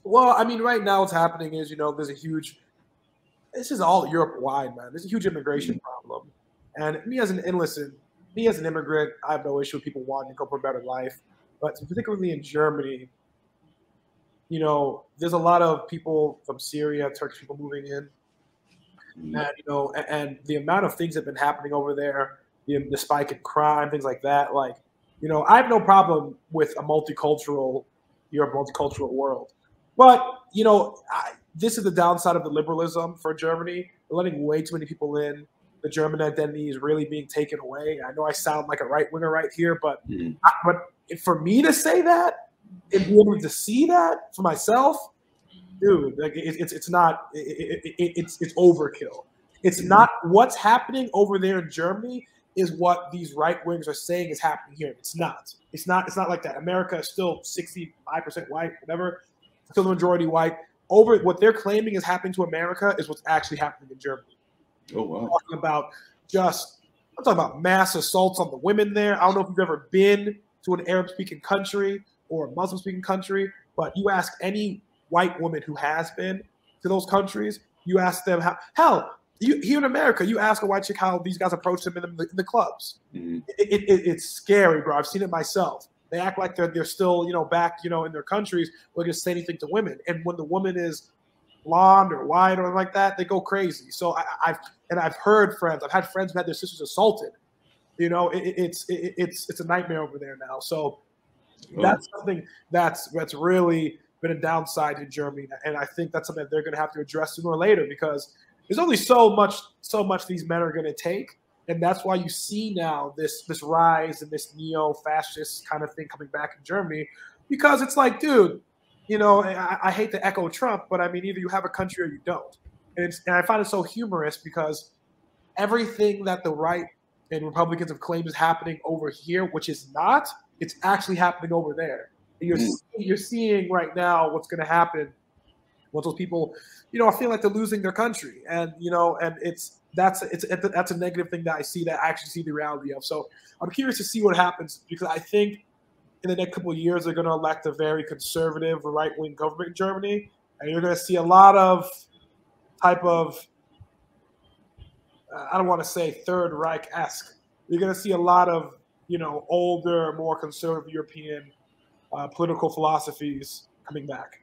Well, I mean, right now what's happening is, there's a huge, this is all Europe-wide, man. There's a huge immigration problem. And me as an immigrant, I have no issue with people wanting to go for a better life. But particularly in Germany, there's a lot of people from Syria, Turkish people moving in. And, and the amount of things that have been happening over there, the spike in crime, things like that. Like, I have no problem with a multicultural Europe, multicultural world. But, this is the downside of the liberalism for Germany. They're letting way too many people in. The German identity is really being taken away. I know I sound like a right-winger right here, but for me to say that and be able to see that for myself, dude, like it's not it's overkill. It's not what's happening over there in Germany is what these right wings are saying is happening here. It's not. It's not like that. America is still 65% white, whatever, still the majority white. Over what they're claiming is happening to America is what's actually happening in Germany. Oh wow! I'm talking about mass assaults on the women there. I don't know if you've ever been to an Arab-speaking country or a Muslim-speaking country, but you ask any white woman who has been to those countries, you ask them here in America, you ask a white chick how these guys approach them in the clubs. It's scary, bro. I've seen it myself. They act like they're still, back, in their countries, where they just say anything to women. And when the woman is blonde or white or like that, they go crazy. So I've heard friends. I've had friends who had their sisters assaulted. It's a nightmare over there now. So that's something that's really been a downside in Germany, and I think that's something that they're going to have to address sooner or later, because there's only so much these men are going to take. And that's why you see now this rise and this neo-fascist kind of thing coming back in Germany, because it's like, dude, I hate to echo Trump, but I mean, either you have a country or you don't. And I find it so humorous because everything that the right and Republicans have claimed is happening over here, which is not, it's actually happening over there. And you're seeing right now what's going to happen once those people, are feeling like they're losing their country, and that's a negative thing that I see, that I actually see the reality of. So I'm curious to see what happens, because I think in the next couple of years they're going to elect a very conservative right-wing government in Germany, and you're going to see a lot of type of, I don't want to say Third Reich-esque. You're going to see a lot of older, more conservative European political philosophies coming back.